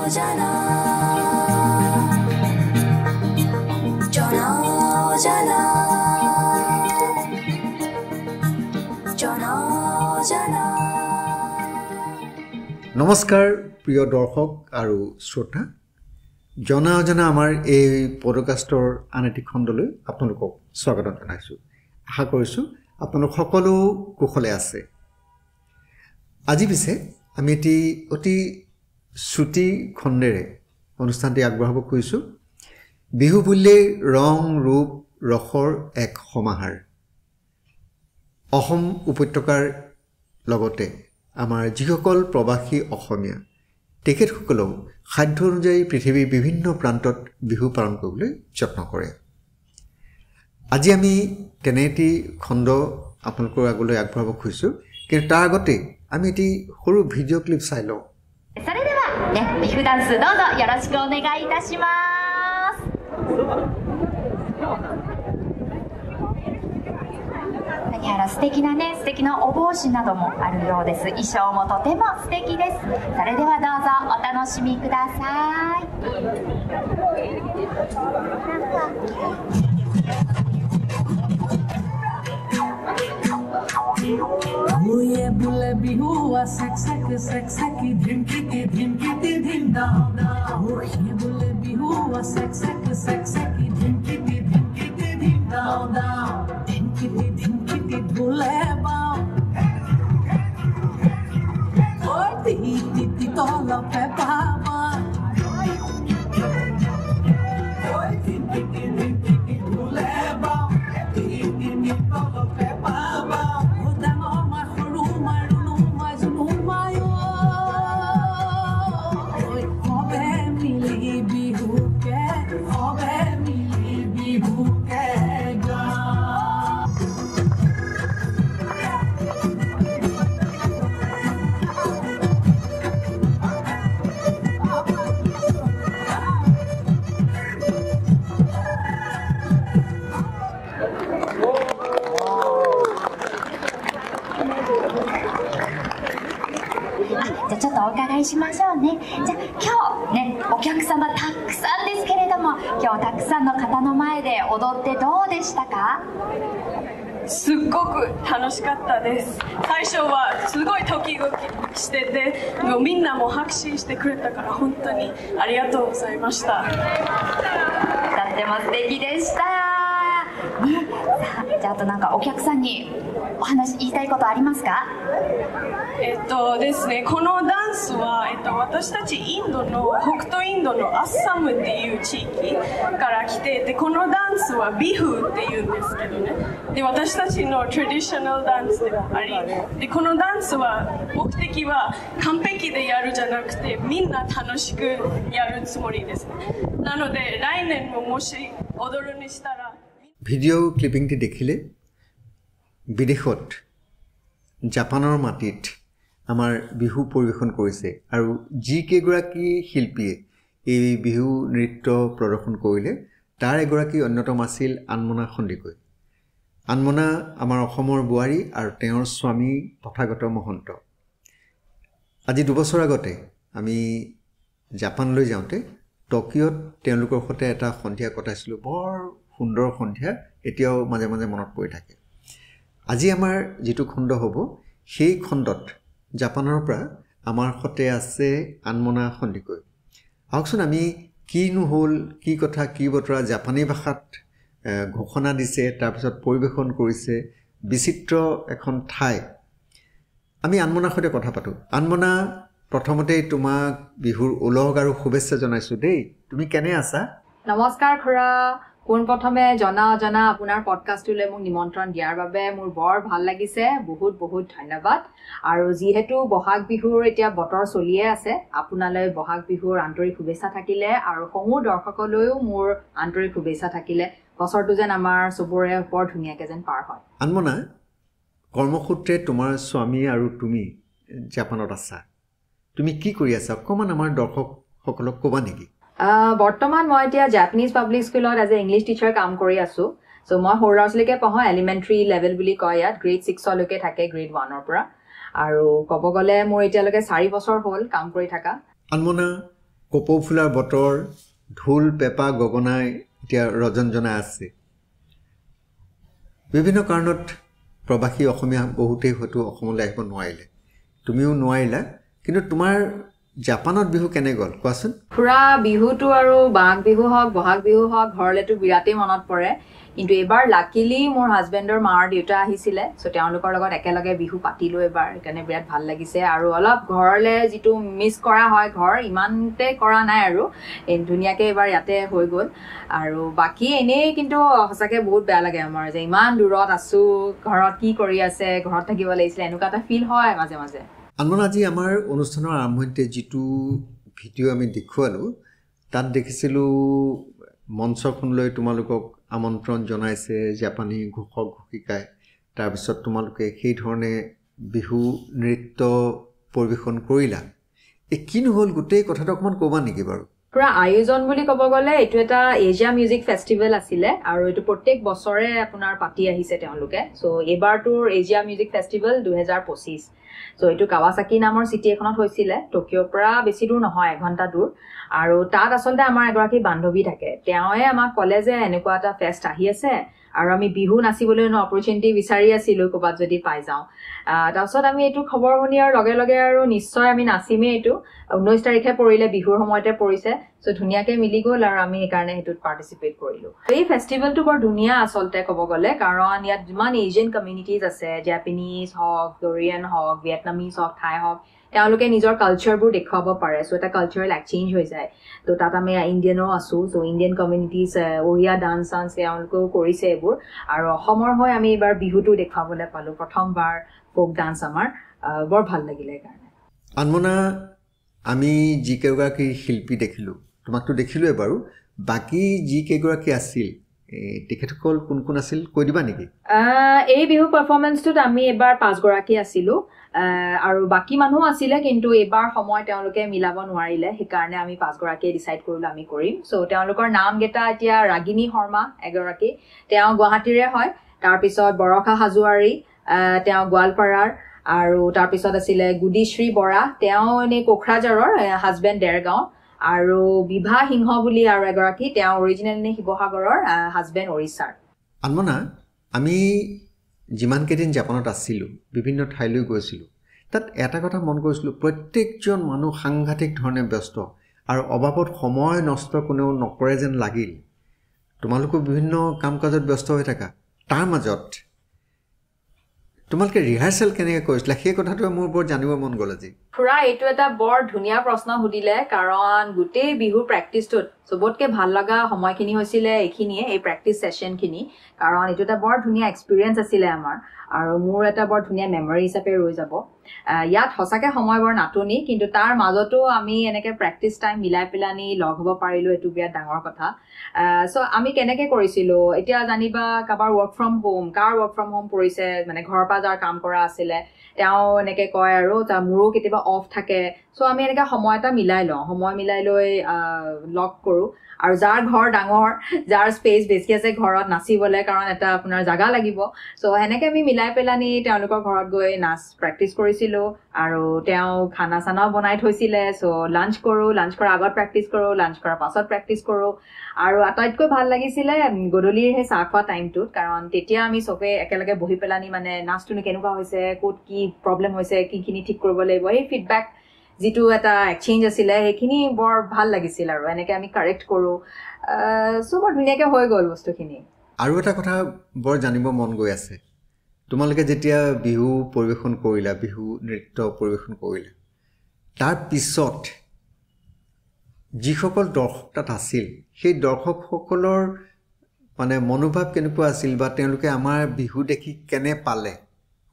নমস্কাৰ প্ৰিয় দৰ্শক আৰু শ্ৰোতা জনা অজনা আমাৰ এই পডকাষ্টৰ আন এটি খণ্ডলৈ আপোনালোকক স্বাগত জনাইছোঁ আশা কৰিছোঁ আপোনালোক সকলো কুশলে আছে আজি পিছে আমি এটি অতি ছুটি খণ্ডেৰে অনুষ্ঠানটি আগবঢ়াব খুজিছোঁ বিহু বুলিলে ৰং ৰূপ ৰসৰ এক সমাহাৰ অসম উপত্যকাৰ লগতে আমাৰ যিসকল প্ৰবাসী অসমীয়া তেখেতসকলেও সাধ্য অনুযায়ী পৃথিৱীৰ বিভিন্ন প্ৰান্তত বিহু পালন কৰিবলৈ যত্ন কৰে আজি আমি তেনে এটি খণ্ড আপোনালোকৰ আগলৈ আগবঢ়াব খুজিছোঁ কিন্তু তাৰ আগতে আমি এটি সৰু ভিডিঅ' ক্লিপ চাই লওঁそれではねビフダンスどうぞよろしくお願いいたします何やら素敵なお帽子などもあるようです衣装もとても素敵ですそれではどうぞお楽しみくださいये बुले बिहू सक सक धिमकी धिम दाओ ये बुले बिहू सक सक धिमकी धिम दाओ धिमकी बुले बाओ ओए ती तोला पे बाबा ओए धिमकी बुले बाओ ती तोला पे बाबाちょっとお伺いしましょうね。じゃあ今日ねお客様たくさんですけれども今日たくさんの方の前で踊ってどうでしたか？すっごく楽しかったです最初はすごいドキドキしててもうみんなも拍手してくれたから本当にありがとうございましたとっても素敵でしたねさあじゃああとなんかお客さんにお話言いたいことありますか？ですねこのダンスは、私たちインドの北東インドのアッサムっていう地域から来てでこのダンスはビフっていうんですけどねで私たちのトラディショナルダンスでもありでこのダンスは目的は完璧でやるじゃなくてみんな楽しくやるつもりですなので来年ももし踊るにしたらভিডিঅ' ক্লিপিংটি দেখিলে বিদেশত জাপানৰ মাটিত আমাৰ বিহু পৰিৱেশন কৰিছে আৰু যি কেইগৰাকী শিল্পীয়ে এই বিহু নৃত্য প্ৰদৰ্শন কৰিলে তাৰ এগৰাকী অন্যতম আছিল আনমনা সন্দিকৈ আনমনা আমাৰ অসমৰ বোৱাৰী আৰু তেওঁৰ স্বামী তথাগত মহন্ত আজি 2 বছৰ আগতে আমি জাপানলৈ যাওঁতে টকিঅত তেওঁলোকৰ সৈতে এটা সন্ধিয়া কটাইছিলোঁ বৰ সুন্দৰ সন্ধিয়া এতিয়াও মাজে মাজে মনত পৰি থাকে আজি আমাৰ যেটো খণ্ড হ'ব সেই খণ্ডত জাপানৰ পৰা আমাৰ সতে আছে আনমনা সন্দিকৈ আহকচোন আমি কিনো হ'ল কি কথা কি বতৰা জাপানী ভাষাত ঘোষণা দিছে তাৰ পিছত পৰিবেশন কৰিছে বিচিত্ৰ এখন ঠাই আমি আনমনাৰ সৈতে কথা পাতো আনমনা প্ৰথমতে তোমাক বিহুৰ উলহ আৰু শুভেচ্ছা জনাইছো দেই তুমি কেনে আছা নমস্কাৰ খুৰা কোন প্ৰথমে জনা অজনা আপোনাৰ পডকাষ্টলৈ মোক নিমন্ত্ৰণ দিয়াৰ বাবে মোৰ বৰ ভাল লাগিছে বহুত বহুত ধন্যবাদ আৰু যিহেতু বহাগ বিহুৰ এতিয়া বতৰ চলিয়ে আছে আপোনালৈ বহাগ বিহুৰ আন্তৰিক শুভেচ্ছা থাকিলে আৰু সমূহ দৰ্শকলৈও মোৰ আন্তৰিক শুভেচ্ছা থাকিলে বছৰটো যেন আমাৰ সবৰে বৰ ধুনীয়াকৈ যেন পাৰ হয় আনমনা কৰ্মসূত্ৰে তোমাৰ স্বামী আৰু তুমি জাপানত আছা তুমি কি কৰি আছা অকমান আমাৰ দৰ্শকসকলক ক'বা নেকি বৰ্তমান মই এতিয়া জাপানিজ পাব্লিক স্কুলত এজ এ ইংলিছ টিচাৰ কাম কৰি আছো সো মই সৰু ল'ৰা-ছোৱালীকে পঢ়াওঁ এলিমেণ্টাৰী লেভেল বুলি কয় ইয়াত গ্ৰেড 6 লৈকে থাকে গ্ৰেড 1 ৰ পৰা আৰু ক'ব গ'লে মোৰ এতিয়ালৈকে 4 বছৰ হ'ল কাম কৰি থকা আনমনা কপৌ ফুলাৰ বতৰ ঢোল পেঁপা গগনাই এতিয়া ৰজনজনা আছে বিভিন্ন কাৰণত প্ৰবাসী অসমীয়া বহুতেই হয়তো অসমলৈ আহিব নোৱাৰিলে তুমিও নোৱাৰিলা কিন্তু তোমাৰ জাপানত বিহু কেনে গ'ল কোৱাচোন পুৰা বিহুটো আৰু বাঘ বিহু হওক বহাগ বিহু হওক ঘৰলেতো বিৰাটেই মনত পৰে কিন্তু এবাৰ লাকিলি মোৰ হাজবেণ্ডৰ মাৰ দেউতা আহিছিলে চ' তেওঁলোকৰ লগত একেলগে বিহু পাতিলোঁ এবাৰ সেইকাৰণে বিৰাট ভাল লাগিছে আৰু অলপ ঘৰলৈ যিটো মিছ কৰা হয় ঘৰ ইমানতে কৰা নাই আৰু ধুনীয়াকৈ এবাৰ ইয়াতে হৈ গ'ল আৰু বাকী এনেই কিন্তু সঁচাকৈ বহুত বেয়া লাগে আমাৰ যে ইমান দূৰত আছোঁ ঘৰত কি কৰি আছে ঘৰত থাকিব লাগিছিলে এনেকুৱা এটা ফিল হয় মাজে মাজে আনমনা আজি আমাৰ অনুষ্ঠানৰ আৰম্ভণিতে যিটো ভিডিঅ' আমি দেখুৱালোঁ তাত দেখিছিলোঁ মঞ্চখনলৈ তোমালোকক আমন্ত্ৰণ জনাইছে জাপানী ঘোষক ঘোষিকাই তাৰপিছত তোমালোকে সেই ধৰণে বিহু নৃত্য পৰিৱেশন কৰিলা কিনো হ'ল গোটেই কথাটো অকণমান ক'বা নেকি বাৰু পুৰা আয়োজন বুলি ক'ব গ'লে এইটো এটা এছিয়া মিউজিক ফেষ্টিভেল আছিলে আৰু এইটো প্ৰত্যেক বছৰে আপোনাৰ পাতি আহিছে তেওঁলোকে চ' এইবাৰটোৰ এছিয়া মিউজিক ফেষ্টিভেল 2025 চ' এইটো কাৱাচাকি নামৰ চিটি এখনত হৈছিলে টকিঅ'ৰ পৰা বেছি দূৰ নহয় 1 ঘণ্টা দূৰ আৰু তাত আচলতে আমাৰ এগৰাকী বান্ধৱী থাকে তেওঁৱে আমাক ক'লে যে এনেকুৱা এটা ফেষ্ট আহি আছে আৰু আমি বিহু নাচিবলৈ অপৰচুনিটি বিচাৰি আছিলোঁ ক'ৰবাত যদি পাই যাওঁ তাৰপিছত আমি এইটো খবৰ শুনি আৰু লগে লগে আৰু নিশ্চয় আমি নাচিমেই এইটো 19 তাৰিখে পৰিলে বিহুৰ সময়তে পৰিছে চ' ধুনীয়াকৈ মিলি গ'ল আৰু আমি সেইকাৰণে সেইটোত পাৰ্টিচিপেট কৰিলোঁ এই ফেষ্টিভেলটো বৰ ধুনীয়া আচলতে ক'ব গ'লে কাৰণ ইয়াত যিমান এছিয়ান কমিউনিটিজ আছে জাপানীজ হওক কোৰিয়ান হওক ভিয়েটনামিজ হওক থাই হওক তেওঁলোকে নিজৰ কালচাৰবোৰ দেখুৱাব পাৰে চ' এটা কালচাৰেল এক্সচেঞ্জ হৈ যায় তো তাত আমি ইণ্ডিয়ানো আছোঁ চ' Indian communities Odia dance chance তেওঁলোকেও কৰিছে এইবোৰ আৰু অসমৰ হৈ আমি এইবাৰ বিহুটো দেখুৱাবলৈ পালোঁ প্ৰথমবাৰ ফ'ক ডান্স আমাৰ বৰ ভাল লাগিলে সেইকাৰণে আনমনা আমি যিকেইগৰাকী শিল্পী দেখিলোঁ তোমাকতো দেখিলোঁৱে বাৰু বাকী যিকেইগৰাকী আছিল তেখেতসকল কোন কোন আছিল কৈ দিবা নেকি এই বিহু পাৰফৰ্মেঞ্চটোত আমি এবাৰ 5 গৰাকী আছিলোঁ আৰু বাকী মানুহ আছিলে কিন্তু এইবাৰ সময় তেওঁলোকে মিলাব নোৱাৰিলে সেইকাৰণে আমি 5 গৰাকীয়ে ডিচাইড কৰিলোঁ আমি কৰিম চ' তেওঁলোকৰ নামকেইটা এতিয়া ৰাগিনী শৰ্মা এগৰাকী তেওঁ গুৱাহাটীৰে হয় তাৰপিছত বৰষা হাজোৱাৰী তেওঁ গোৱালপাৰাৰ আৰু তাৰপিছত আছিলে গুদিশ্ৰী বৰা তেওঁ এনেই কোকৰাঝাৰৰ হাজবেণ্ড দেৰগাঁও আৰু বিভা সিংহ বুলি আৰু এগৰাকী তেওঁ অৰিজিনেলি শিৱসাগৰৰ হাজবেণ্ড ওড়িশাৰ আনমনা আমি যিমানকেইদিন জাপানত আছিলোঁ বিভিন্ন ঠাইলৈ গৈছিলোঁ তাত এটা কথা মন কৰিছিলোঁ প্ৰত্যেকজন মানুহ সাংঘাতিক ধৰণে ব্যস্ত আৰু অবাবত সময় নষ্ট কোনেও নকৰে যেন লাগিল তোমালোকো বিভিন্ন কাম কাজত ব্যস্ত হৈ থাকা তাৰ মাজত তোমালোকে ৰিহাৰ্চেল কেনেকৈ কৰিছিলা সেই কথাটোৱে মোৰ বৰ জানিব মন গ'ল আজি খুৰা এইটো এটা বৰ ধুনীয়া প্ৰশ্ন সুধিলে কাৰণ গোটেই বিহুৰ প্ৰেক্টিছটোত চবতকৈ ভাল লগা সময়খিনি হৈছিলে এইখিনিয়ে এই প্ৰেক্টিছ ছেশ্যনখিনি কাৰণ এইটো এটা বৰ ধুনীয়া এক্সপিৰিয়েঞ্চ আছিলে আমাৰ আৰু মোৰ এটা বৰ ধুনীয়া মেমৰি হিচাপে ৰৈ যাব ইয়াত সঁচাকৈ সময় বৰ নাটনি কিন্তু তাৰ মাজতো আমি এনেকৈ প্ৰেক্টিছ টাইম মিলাই পেলানি লগ হ'ব পাৰিলোঁ এইটো বিৰাট ডাঙৰ কথা চ' আমি কেনেকৈ কৰিছিলোঁ এতিয়া জানিবা কাৰোবাৰ work from home car work from home পৰিছে মানে ঘৰৰ পৰা যাৰ কাম কৰা আছিলে তেওঁ এনেকৈ কয় আৰু মোৰো কেতিয়াবা অফ থাকে চ' আমি এনেকৈ সময় এটা মিলাই লওঁ সময় মিলাই লৈ লগ কৰোঁ আৰু যাৰ ঘৰ ডাঙৰ যাৰ স্পেচ বেছি আছে ঘৰত নাচিবলৈ কাৰণ এটা আপোনাৰ জাগা লাগিব চ' সেনেকৈ আমি মিলাই পেলানি তেওঁলোকৰ ঘৰত গৈ নাচ প্ৰেক্টিছ কৰিছিলোঁ আৰু তেওঁ খানা চানাও বনাই থৈছিলে চ' লাঞ্চ কৰোঁ লাঞ্চ কৰাৰ আগত প্ৰেক্টিছ কৰোঁ লাঞ্চ কৰাৰ পাছত প্ৰেক্টিছ কৰোঁ আৰু আটাইতকৈ ভাল লাগিছিলে গধূলিৰ সেই চাহ খোৱা টাইমটোত কাৰণ তেতিয়া আমি চবে একেলগে বহি পেলানি মানে নাচটোনো কেনেকুৱা হৈছে ক'ত কি প্ৰব্লেম হৈছে কিখিনি ঠিক কৰিব লাগিব সেই ফিডবেক যিটো এটা এক্সচেঞ্জ আছিলে সেইখিনি বৰ ভাল লাগিছিল আৰু এনেকৈ আমি কাৰেক্ট কৰোঁ চ' বৰ ধুনীয়াকৈ হৈ গ'ল বস্তুখিনি আৰু এটা কথা বৰ জানিব মন গৈ আছে তোমালোকে যেতিয়া বিহু পৰিৱেশন কৰিলা বিহু নৃত্য পৰিৱেশন কৰিলা তাৰ পিছত যিসকল দৰ্শক তাত আছিল সেই দৰ্শকসকলৰ মানে মনোভাৱ কেনেকুৱা আছিল বা তেওঁলোকে আমাৰ বিহু দেখি কেনে পালে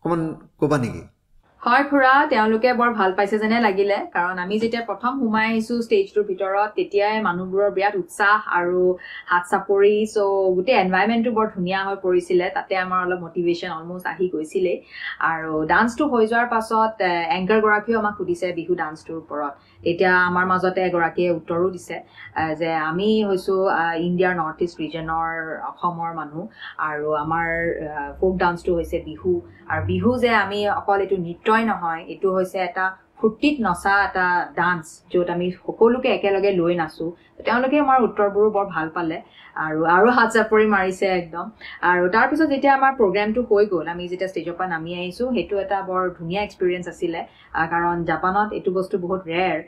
অকণমান ক'বা নেকি হয় খুৰা তেওঁলোকে বৰ ভাল পাইছে যেনে লাগিলে কাৰণ আমি যেতিয়া প্ৰথম সোমাই আহিছোঁ ষ্টেজটোৰ ভিতৰত তেতিয়াই মানুহবোৰৰ বিৰাট উৎসাহ আৰু হাত চাপৰি চ' গোটেই এনভাইৰমেণ্টটো বৰ ধুনীয়া হৈ পৰিছিলে তাতে আমাৰ অলপ মটিভেশ্যন অলমষ্ট আহি গৈছিলেই আৰু ডান্সটো হৈ যোৱাৰ পাছত এংকাৰগৰাকীয়েও আমাক সুধিছে বিহু ডান্সটোৰ ওপৰত তেতিয়া আমাৰ মাজতে এগৰাকীয়ে উত্তৰো দিছে যে আমি হৈছোঁ ইণ্ডিয়াৰ নৰ্থ ইষ্ট ৰিজনৰ অসমৰ মানুহ আৰু আমাৰ ফ'ক ডান্সটো হৈছে বিহু আৰু বিহু যে আমি অকল এইটো নৃত্যই নহয় এইটো হৈছে এটা ফূৰ্তিত নচা এটা ডান্স য'ত আমি সকলোকে একেলগে লৈ নাচো তেওঁলোকে আমাৰ উত্তৰবোৰ বৰ ভাল পালে আৰু হাত চাপৰি মাৰিছে একদম আৰু তাৰপিছত যেতিয়া আমাৰ প্ৰগ্ৰামটো হৈ গ'ল আমি যেতিয়া ষ্টেজৰ পৰা নামি আহিছোঁ সেইটো এটা বৰ ধুনীয়া এক্সপিৰিয়েঞ্চ আছিলে কাৰণ জাপানত এইটো বস্তু বহুত ৰেয়াৰ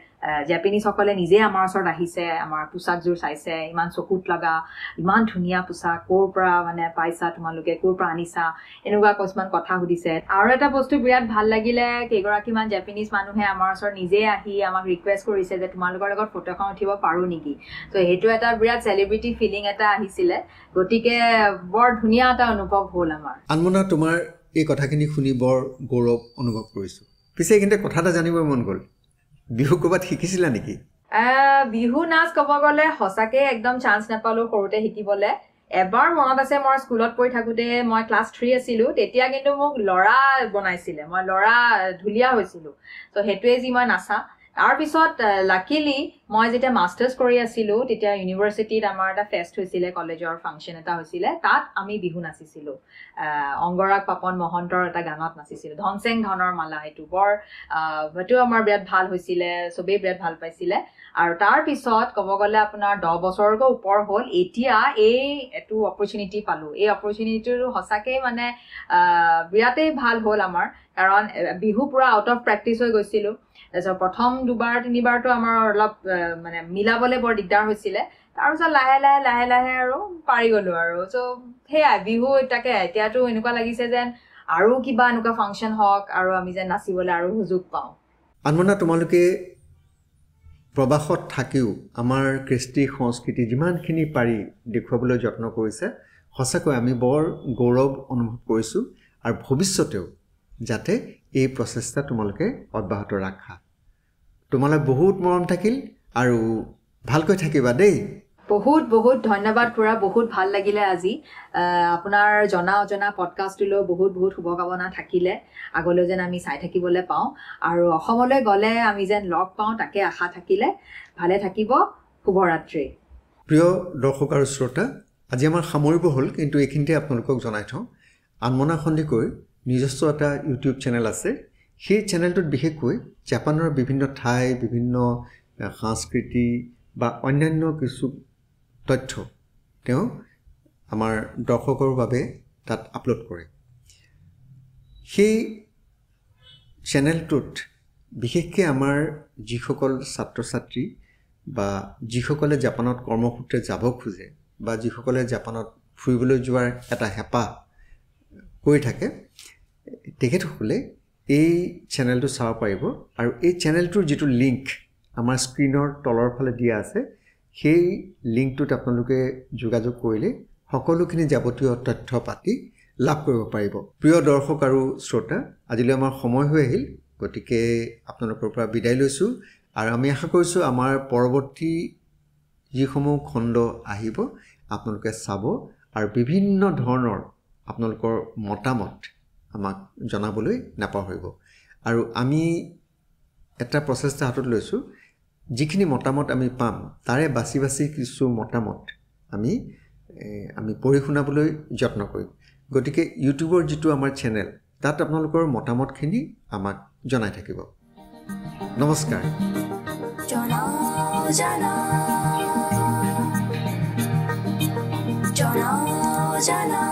জাপানীসকলে নিজে আমাৰ ওচৰত আহিছে আমাৰ পোচাকযোৰ চাইছে ইমান চকুত লগা ইমান ধুনীয়া পোচাক ক'ৰ পৰা মানে পাইছা তোমালোকে ক'ৰ পৰা আনিছা এনেকুৱা কিছুমান কথা সুধিছে আৰু এটা বস্তু বিৰাট ভাল লাগিলে কেইগৰাকীমান জাপানীজ মানুহে আমাৰ ওচৰত নিজে আহি আমাক ৰিকুৱেষ্ট কৰিছে যে তোমালোকৰ লগত ফটো এখন উঠিব পাৰোঁ নেকি তো সেইটো এটা বিৰাট চেলিব্ৰিটি ফিলিং এটা আহিছিলে গতিকে বৰ ধুনীয়া এটা অনুভৱ হ'ল আমাৰ আনমনা তোমাৰ এই কথাখিনি শুনি বৰ গৌৰৱ অনুভৱ কৰিছোঁ পিছে এইখিনিতে কথা এটা জানিব মন গ'ল বিহু ক'ৰবাত শিকিছিলা নেকি বিহু নাচ ক'ব গ'লে সঁচাকে একদম চান্স নাপালোঁ সৰুতে শিকিবলৈ এবাৰ মনত আছে মই স্কুলত পঢ়ি থাকোঁতে মই ক্লাছ 3 আছিলোঁ তেতিয়া কিন্তু মোক ল'ৰা বনাইছিলে মই ল'ৰা ঢুলীয়া হৈছিলোঁ তো সেইটোৱে যি মই নাচা তাৰপিছত লাকিলি মই যেতিয়া মাষ্টাৰ্ছ কৰি আছিলোঁ তেতিয়া ইউনিভাৰ্চিটিত আমাৰ এটা ফেষ্ট হৈছিলে কলেজৰ ফাংচন এটা হৈছিলে তাত আমি বিহু নাচিছিলোঁ অংগৰাগ পাপন মহন্তৰ এটা গানত নাচিছিলোঁ ধনচেং ধনৰ মালা সেইটো সেইটো আমাৰ বিৰাট ভাল হৈছিলে চবেই বিৰাট ভাল পাইছিলে আৰু তাৰপিছত ক'ব গ'লে আপোনাৰ 10 বছৰকৈ ওপৰ হ'ল এতিয়া এইটো অপৰচুনিটি পালোঁ এই অপৰচুনিটিটো সঁচাকৈ মানে বিৰাটেই ভাল হ'ল আমাৰ কাৰণ বিহু পুৰা আউট অফ প্ৰেক্টিচ হৈ গৈছিলোঁ তাৰপিছত প্ৰথম 2-3বাৰটো আমাৰ অলপ মানে মিলাবলৈ বৰ দিগদাৰ হৈছিলে তাৰপিছত লাহে লাহে আৰু পাৰি গ'লোঁ আৰু চ' সেয়াই বিহু তাকে এতিয়াতো এনেকুৱা লাগিছে যেন আৰু কিবা এনেকুৱা ফাংচন হওক আৰু আমি যেন নাচিবলৈ আৰু সুযোগ পাওঁ আনমনা তোমালোকে প্ৰবাসত থাকিও আমাৰ কৃষ্টি সংস্কৃতি যিমানখিনি পাৰি দেখুৱাবলৈ যত্ন কৰিছে সঁচাকৈ আমি বৰ গৌৰৱ অনুভৱ কৰিছোঁ আৰু ভৱিষ্যতেও যাতে এই প্ৰচেষ্টা তোমালোকে অব্যাহত ৰাখা তোমালৈ বহুত মৰম থাকিল আৰু ভালকৈ থাকিবা দেই বহুত বহুত ধন্যবাদ খুৰা বহুত ভাল লাগিলে আজি আপোনাৰ জনা অজনা পডকাষ্টটোলৈ বহুত শুভকামনা থাকিলে আগলৈ যেন আমি চাই থাকিবলৈ পাওঁ আৰু অসমলৈ গ'লে আমি যেন লগ পাওঁ তাকে আশা থাকিলে ভালে থাকিব শুভৰাত্ৰি প্ৰিয় দৰ্শক আৰু শ্ৰোতা আজি আমাৰ সামৰিব হ'ল কিন্তু এইখিনিতে আপোনালোকক জনাই থওঁ আনমনা সন্দিকৈ নিজস্ব এটা ইউটিউব চেনেল আছে সেই চেনেলটোত বিশেষকৈ জাপানৰ বিভিন্ন ঠাই বিভিন্ন সংস্কৃতি বা অন্যান্য কিছু তথ্য তেওঁ আমাৰ দৰ্শকৰ বাবে তাত আপলোড কৰে সেই চেনেলটোত বিশেষকৈ আমাৰ যিসকল ছাত্ৰ ছাত্ৰী বা যিসকলে জাপানত কৰ্মসূত্ৰে যাব খোজে বা যিসকলে জাপানত ফুৰিবলৈ যোৱাৰ এটা হেঁপাহ কৰি থাকে তেখেতসকলে এই চেনেলটো চাব পাৰিব আৰু এই চেনেলটোৰ যিটো লিংক আমাৰ স্ক্ৰীনৰ তলৰ ফালে দিয়া আছে সেই লিংকটোত আপোনালোকে যোগাযোগ কৰিলে সকলোখিনি যাৱতীয় তথ্য পাতি লাভ কৰিব পাৰিব প্ৰিয় দৰ্শক আৰু শ্ৰোতা আজিলৈ আমাৰ সময় হৈ আহিল গতিকে আপোনালোকৰ পৰা বিদায় লৈছোঁ আৰু আমি আশা কৰিছোঁ আমাৰ পৰৱৰ্তী যিসমূহ খণ্ড আহিব আপোনালোকে চাব আৰু বিভিন্ন ধৰণৰ আপোনালোকৰ মতামত আমাক জনাবলৈ নাপাহৰিব আৰু আমি এটা প্ৰচেষ্টা হাতত লৈছোঁ যিখিনি মতামত আমি পাম তাৰে বাছি কিছু মতামত আমি পঢ়ি শুনাবলৈ যত্ন কৰিম গতিকে ইউটিউবৰ যিটো আমাৰ চেনেল তাত আপোনালোকৰ মতামতখিনি আমাক জনাই থাকিব নমস্কাৰ জানা